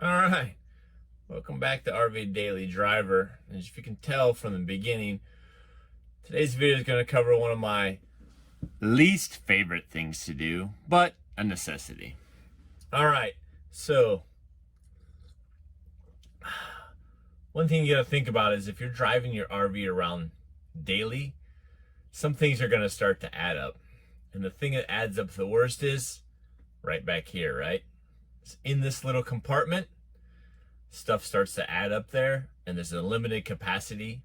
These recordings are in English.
All right, welcome back to RV Daily Driver. As if you can tell from the beginning, today's video is going to cover one of my least favorite things to do, but a necessity. All right, so one thing you got to think about is if you're driving your RV around daily, some things are going to start to add up. And the thing that adds up the worst is right back here, right? It's in this little compartment. Stuff starts to add up there, and there's a limited capacity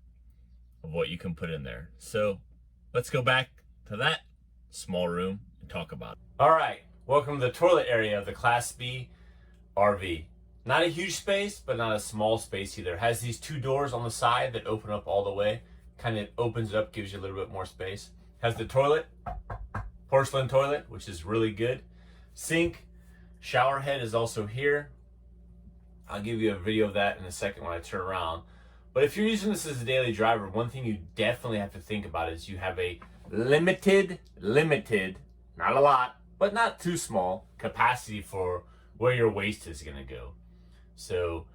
of what you can put in there. So let's go back to that small room and talk about it. All right, welcome to the toilet area of the Class B RV. Not a huge space, but not a small space either. It has these two doors on the side that open up all the way. Kind of opens it up, gives you a little bit more space. Has the toilet, porcelain toilet, which is really good. Sink, shower head is also here. I'll give you a video of that in a second when I turn around. But if you're using this as a daily driver, one thing you definitely have to think about is you have a limited, not a lot, but not too small, capacity for where your waste is gonna go. So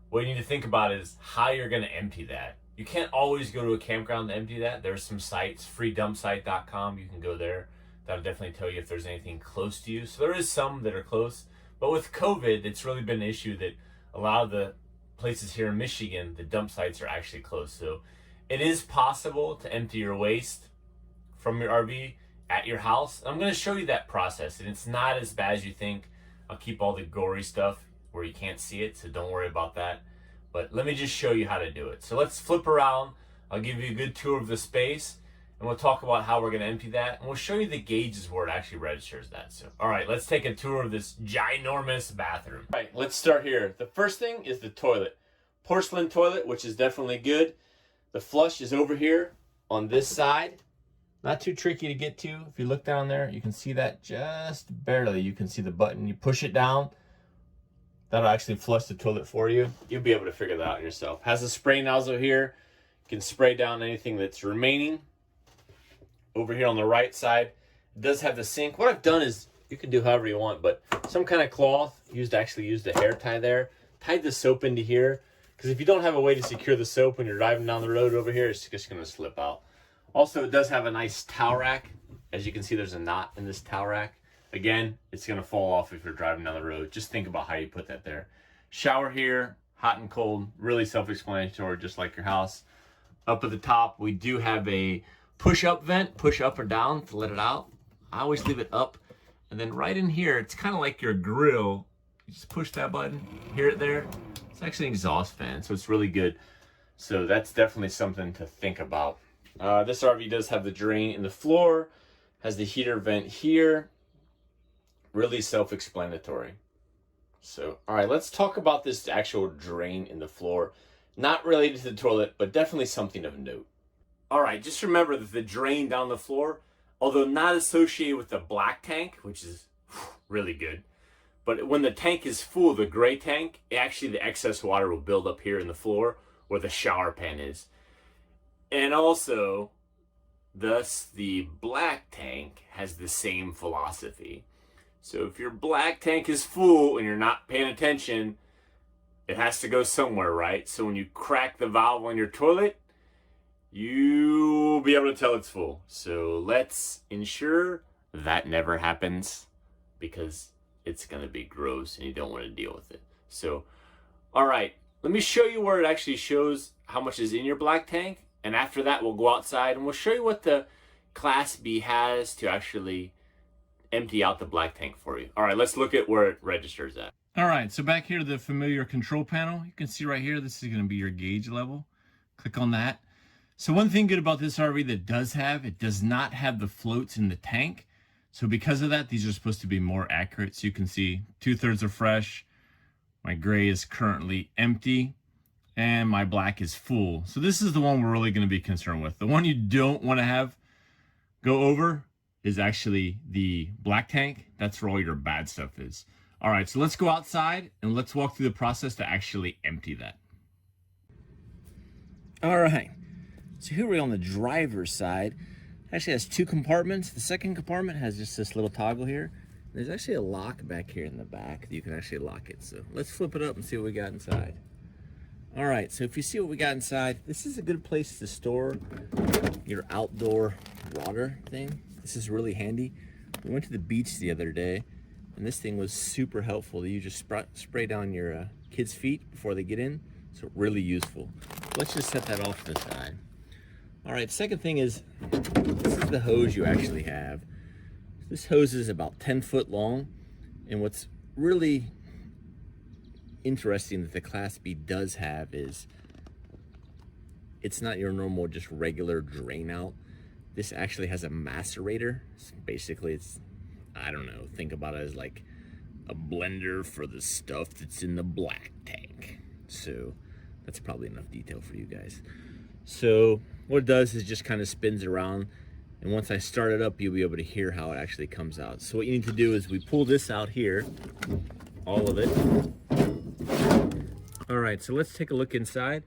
what you need to think about is how you're gonna empty that. You can't always go to a campground to empty that. There's some sites, freedumpsite.com, you can go there. That'll definitely tell you if there's anything close to you. So there is some that are close, but with COVID, it's really been an issue that a lot of the places here in Michigan, the dump sites are actually closed. So it is possible to empty your waste from your RV at your house. I'm going to show you that process, and it's not as bad as you think. I'll keep all the gory stuff where you can't see it, so don't worry about that. But let me just show you how to do it. So let's flip around. I'll give you a good tour of the space, and we'll talk about how we're going to empty that, and we'll show you the gauges where it actually registers that. So, all right, let's take a tour of this ginormous bathroom. All right, let's start here. The first thing is the toilet. Porcelain toilet, which is definitely good. The flush is over here on this side. Not too tricky to get to. If you look down there, you can see that just barely. You can see the button. You push it down. That'll actually flush the toilet for you. You'll be able to figure that out yourself. Has a spray nozzle here. You can spray down anything that's remaining. Over here on the right side, it does have the sink. What I've done is, you can do however you want, but some kind of cloth, actually used a hair tie there, tied the soap into here, because if you don't have a way to secure the soap when you're driving down the road over here, it's just going to slip out. Also, it does have a nice towel rack. As you can see, there's a knot in this towel rack. Again, it's going to fall off if you're driving down the road. Just think about how you put that there. Shower here, hot and cold, really self-explanatory, just like your house. Up at the top, we do have a push-up vent, push up or down to let it out. I always leave it up. And then right in here, it's kind of like your grill. You just push that button, hear it there. It's actually an exhaust fan, so it's really good. So that's definitely something to think about. This RV does have the drain in the floor, has the heater vent here. Really self-explanatory. So, all right, let's talk about this actual drain in the floor. Not related to the toilet, but definitely something of note. All right, just remember that the drain down the floor, although not associated with the black tank, which is really good, but when the tank is full, the gray tank, actually the excess water will build up here in the floor where the shower pan is. And also, thus, the black tank has the same philosophy. So if your black tank is full and you're not paying attention, it has to go somewhere, right? So when you crack the valve on your toilet, you'll be able to tell it's full. So let's ensure that never happens, because it's going to be gross and you don't want to deal with it. So, all right, let me show you where it actually shows how much is in your black tank. And after that, we'll go outside and we'll show you what the Class B has to actually empty out the black tank for you. All right, let's look at where it registers at. All right, so back here to the familiar control panel, you can see right here, this is going to be your gauge level. Click on that. So one thing good about this RV that it does not have the floats in the tank. So because of that, these are supposed to be more accurate. So you can see 2/3 are fresh. My gray is currently empty and my black is full. So this is the one we're really going to be concerned with. The one you don't want to have go over is actually the black tank. That's where all your bad stuff is. All right, so let's go outside and let's walk through the process to actually empty that. All right. So here we're on the driver's side. It actually has two compartments. The second compartment has just this little toggle here. There's actually a lock back here in the back. You can actually lock it. So let's flip it up and see what we got inside. All right, so if you see what we got inside, this is a good place to store your outdoor water thing. This is really handy. We went to the beach the other day, and this thing was super helpful. You just spray down your kids' feet before they get in, so really useful. Let's just set that off to the side. All right, second thing is, this is the hose you actually have. This hose is about 10 foot long, and what's really interesting that the Class B does have is it's not your normal just regular drain out. This actually has a macerator. So basically it's, I don't know, think about it as like a blender for the stuff that's in the black tank. So that's probably enough detail for you guys. So what it does is just kind of spins around, and once I start it up, you'll be able to hear how it actually comes out. So what you need to do is we pull this out here, all of it. All right, so let's take a look inside.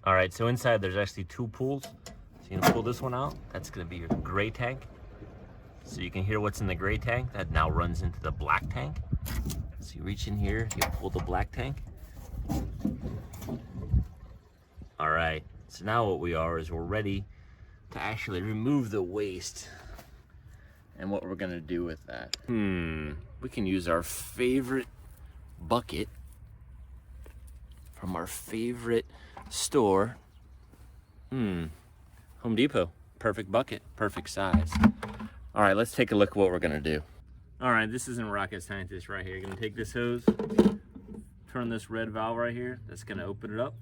All right, so inside there's actually two pulls. So you're gonna pull this one out. That's gonna be your gray tank. So you can hear what's in the gray tank. That now runs into the black tank. So you reach in here, you pull the black tank. All right, so now what we are is we're ready to actually remove the waste. And what we're gonna do with that. We can use our favorite bucket from our favorite store. Home Depot. Perfect bucket, perfect size. All right, let's take a look at what we're gonna do. All right, this isn't rocket scientist right here. You're gonna take this hose, turn this red valve right here. That's gonna open it up.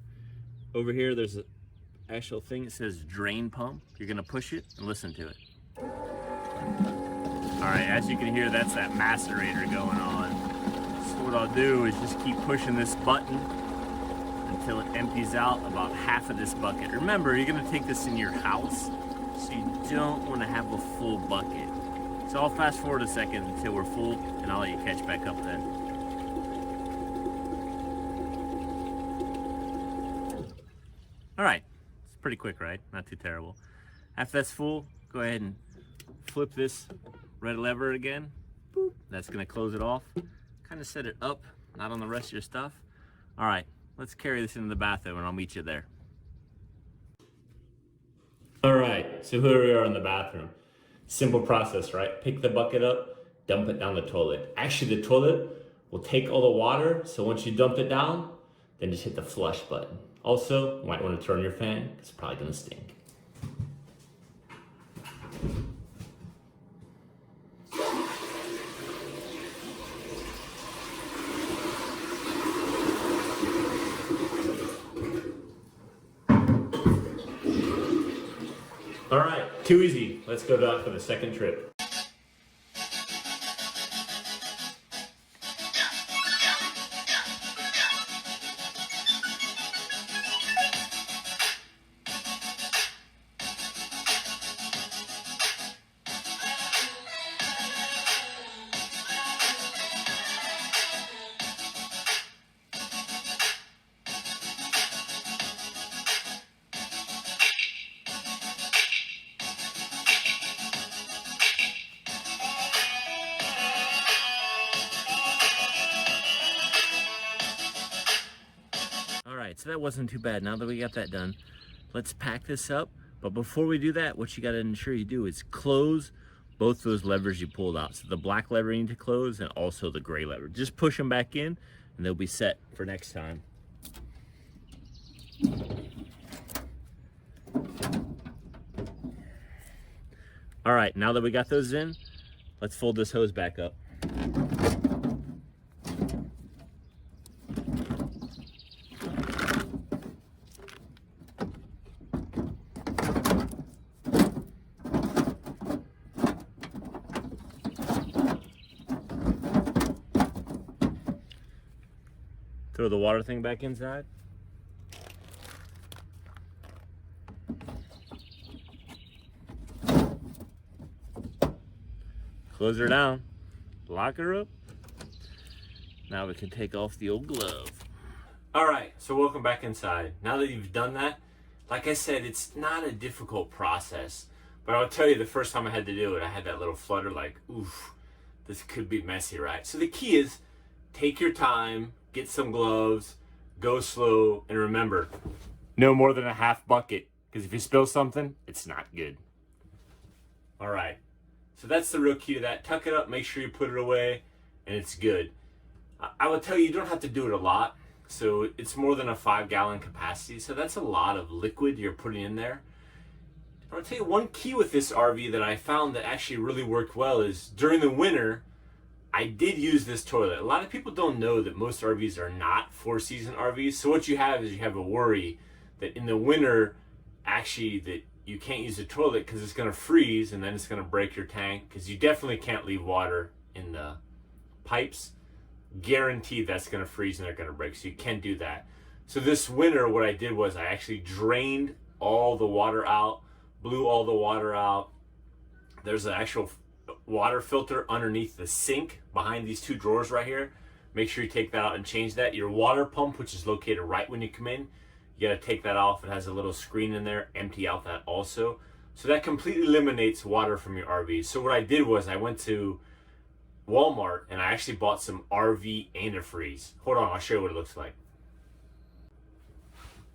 Over here, there's an actual thing. It says drain pump. You're gonna push it and listen to it. All right, as you can hear, that's that macerator going on. So what I'll do is just keep pushing this button until it empties out about half of this bucket. Remember, you're gonna take this in your house, so you don't wanna have a full bucket. So I'll fast forward a second until we're full, and I'll let you catch back up then. All right, it's pretty quick, right? Not too terrible. After that's full, go ahead and flip this red lever again. Boop. That's gonna close it off. Kind of set it up, not on the rest of your stuff. All right, let's carry this into the bathroom and I'll meet you there. All right, so here we are in the bathroom. Simple process, right? Pick the bucket up, dump it down the toilet. Actually, the toilet will take all the water, so once you dump it down, then just hit the flush button. Also, you might want to turn your fan, because it's probably gonna stink. All right, too easy. Let's go down for the second trip. So that wasn't too bad. Now that we got that done, let's pack this up. But before we do that, what you got to ensure you do is close both those levers you pulled out. So the black lever you need to close, and also the gray lever. Just push them back in and they'll be set for next time. All right, now that we got those in, let's fold this hose back up. Throw the water thing back inside. Close her down. Lock her up. Now we can take off the old glove. All right, so welcome back inside. Now that you've done that, like I said, it's not a difficult process, but I'll tell you the first time I had to do it, I had that little flutter like, oof, this could be messy, right? So the key is take your time, get some gloves, go slow, and remember, no more than a half bucket, because if you spill something, it's not good. All right, so that's the real key to that. Tuck it up, make sure you put it away, and it's good. I will tell you, you don't have to do it a lot. So it's more than a 5-gallon capacity. So that's a lot of liquid you're putting in there. I'll tell you one key with this RV that I found that actually really worked well is during the winter, I did use this toilet. A lot of people don't know that most RVs are not 4-season RVs. So what you have is you have a worry that in the winter, actually that you can't use the toilet because it's going to freeze and then it's going to break your tank, because you definitely can't leave water in the pipes. Guaranteed that's going to freeze and they're going to break, so you can't do that. So this winter what I did was I actually drained all the water out, blew all the water out. There's an actual water filter underneath the sink behind these 2 drawers right here. Make sure you take that out and change that. Your water pump, which is located right when you come in, you got to take that off. It has a little screen in there, empty out that also. So that completely eliminates water from your RV. So what I did was I went to Walmart and I actually bought some RV antifreeze. Hold on, I'll show you what it looks like.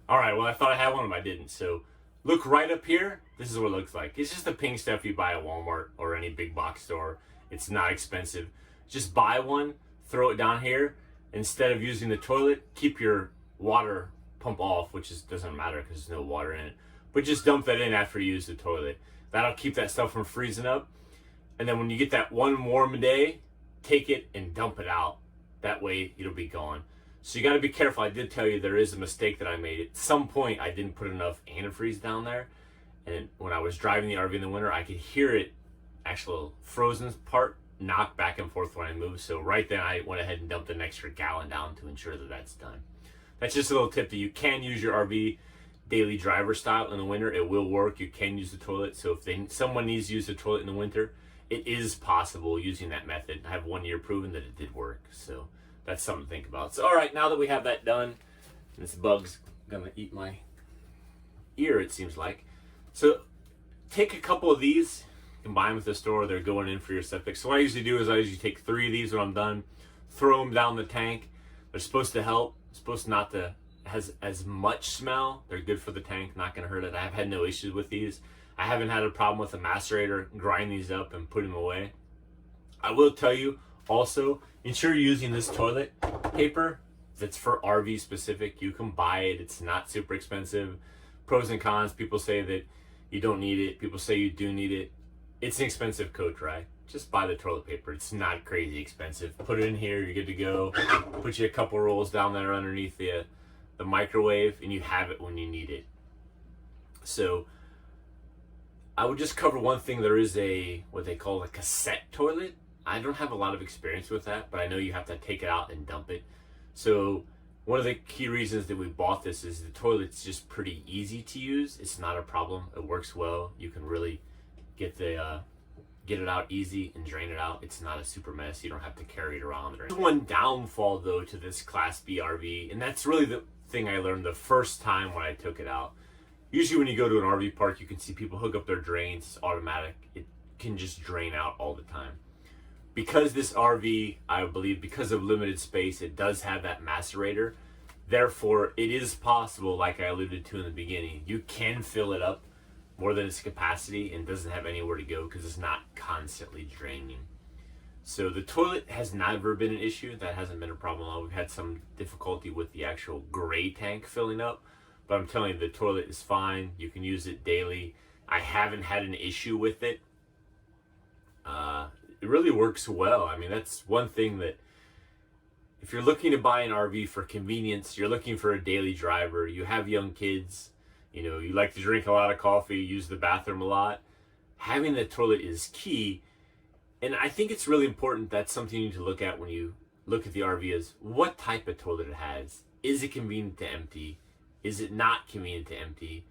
All right, well, I thought I had one, but I didn't. So look right up here. This is what it looks like. It's just the pink stuff you buy at Walmart or any big box store. It's not expensive. Just buy one, throw it down here. Instead of using the toilet, keep your water pump off, which doesn't matter because there's no water in it. But just dump that in after you use the toilet. That'll keep that stuff from freezing up. And then when you get that one warm day, take it and dump it out. That way it'll be gone. So you got to be careful. I did tell you there is a mistake that I made. At some point I didn't put enough antifreeze down there. And when I was driving the RV in the winter, I could hear it, actual frozen part, knock back and forth when I moved. So right then I went ahead and dumped an extra gallon down to ensure that that's done. That's just a little tip that you can use your RV daily driver style in the winter. It will work. You can use the toilet. So if someone needs to use the toilet in the winter, it is possible using that method. I have 1 year proven that it did work. So that's something to think about. So all right, now that we have that done, this bug's gonna eat my ear, it seems like. So take a couple of these, combine with the store, they're going in for your septic. So what I usually do is I usually take 3 of these when I'm done, throw them down the tank. They're supposed to help, supposed not to has as much smell. They're good for the tank, not gonna hurt it. I've had no issues with these. I haven't had a problem with a macerator. Grind these up and put them away. I will tell you also, ensure you're using this toilet paper that's for RV specific. You can buy it. It's not super expensive. Pros and cons. People say that you don't need it. People say you do need it. It's an expensive coach, right? Just buy the toilet paper. It's not crazy expensive. Put it in here. You're good to go. Put you a couple rolls down there underneath the microwave, and you have it when you need it. So I would just cover one thing. There is what they call a cassette toilet. I don't have a lot of experience with that, but I know you have to take it out and dump it. So one of the key reasons that we bought this is the toilet's just pretty easy to use. It's not a problem. It works well. You can really get it out easy and drain it out. It's not a super mess. You don't have to carry it around. There's one downfall though to this Class B RV, and that's really the thing I learned the first time when I took it out. Usually when you go to an RV park, you can see people hook up their drains. It's automatic. It can just drain out all the time. Because this RV, I believe, because of limited space, it does have that macerator. Therefore, it is possible, like I alluded to in the beginning, you can fill it up more than its capacity and doesn't have anywhere to go because it's not constantly draining. So the toilet has never been an issue. That hasn't been a problem at all. We've had some difficulty with the actual gray tank filling up, but I'm telling you, the toilet is fine. You can use it daily. I haven't had an issue with it. It really works well. I mean, that's one thing that if you're looking to buy an RV for convenience, you're looking for a daily driver, you have young kids, you like to drink a lot of coffee, use the bathroom a lot, having the toilet is key. And I think it's really important. That's something you need to look at when you look at the RV is what type of toilet it has. Is it convenient to empty? Is it not convenient to empty?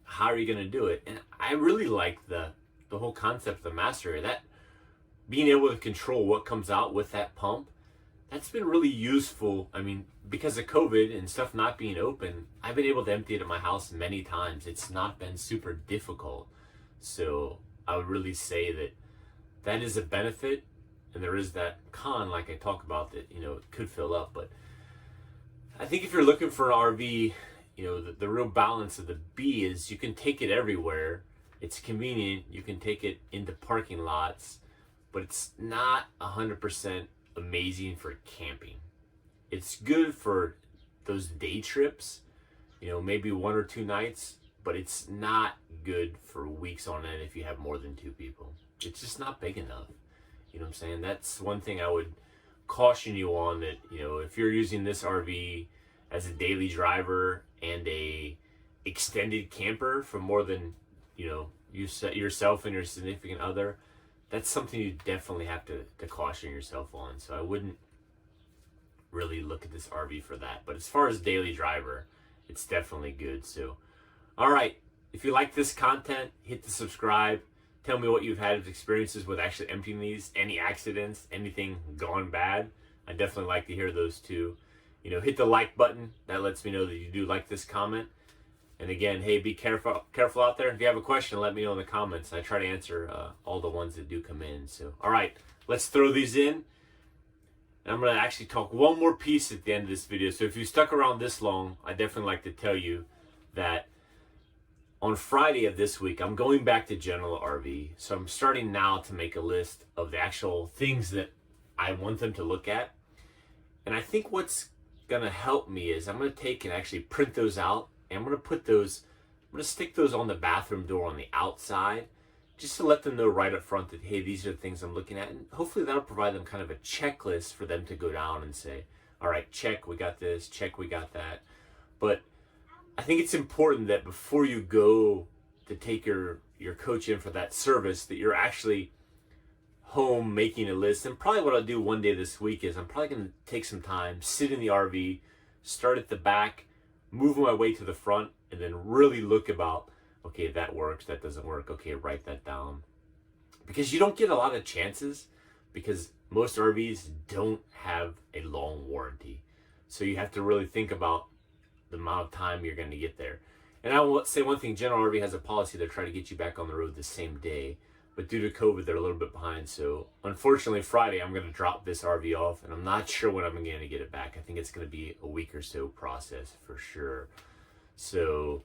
How are you going to do it? And I really like the whole concept of the macerator, that being able to control what comes out with that pump, that's been really useful. I mean, because of COVID and stuff not being open, I've been able to empty it at my house many times. It's not been super difficult. So I would really say that that is a benefit, and there is that con, like I talk about, that, you know, it could fill up. But I think if you're looking for an RV, you know, the real balance of the B is you can take it everywhere. It's convenient. You can take it into parking lots, but it's not 100% amazing for camping. It's good for those day trips, you know, maybe 1 or 2 nights, but it's not good for weeks on end if you have more than 2 people. It's just not big enough. You know what I'm saying? That's one thing I would caution you on, that, you know, if you're using this RV as a daily driver and a extended camper for more than, you know, you set yourself and your significant other, that's something you definitely have to caution yourself on. So I wouldn't really look at this RV for that. But as far as daily driver, it's definitely good. So, all right, if you like this content, hit the subscribe. Tell me what you've had experiences with actually emptying these, any accidents, anything gone bad. I definitely like to hear those too. You know, hit the like button. That lets me know that you do like this comment. And again, hey, be careful out there. If you have a question, let me know in the comments. I try to answer all the ones that do come in. So, all right, let's throw these in. And I'm going to actually talk one more piece at the end of this video. So if you stuck around this long, I definitely like to tell you that on Friday of this week, I'm going back to General RV. So I'm starting now to make a list of the actual things that I want them to look at. And I think what's going to help me is I'm going to take and actually print those out. And I'm going to stick those on the bathroom door on the outside, just to let them know right up front that, hey, these are the things I'm looking at. And hopefully that'll provide them kind of a checklist for them to go down and say, all right, check, we got this, check, we got that. But I think it's important that before you go to take your coach in for that service, that you're actually home making a list. And probably what I'll do one day this week is I'm probably going to take some time, sit in the RV, start at the back, move my way to the front, and then really look about, okay, that works, that doesn't work, okay, write that down. Because you don't get a lot of chances, because most RVs don't have a long warranty. So you have to really think about the amount of time you're going to get there. And I will say one thing, General RV has a policy to try to get you back on the road the same day. But due to COVID, they're a little bit behind. So unfortunately, Friday, I'm going to drop this RV off, and I'm not sure when I'm going to get it back. I think it's going to be a week or so process for sure. So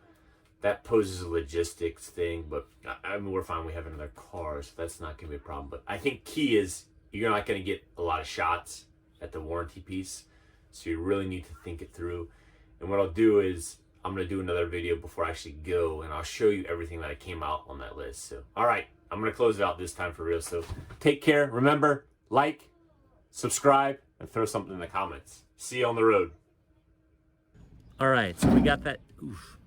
that poses a logistics thing, but I mean, we're fine. We have another car, so that's not going to be a problem. But I think key is you're not going to get a lot of shots at the warranty piece. So you really need to think it through. And what I'll do is I'm going to do another video before I actually go, and I'll show you everything that I came out on that list. So, all right, I'm going to close it out this time for real. So take care. Remember, like, subscribe, and throw something in the comments. See you on the road. All right, so we got that. Oof.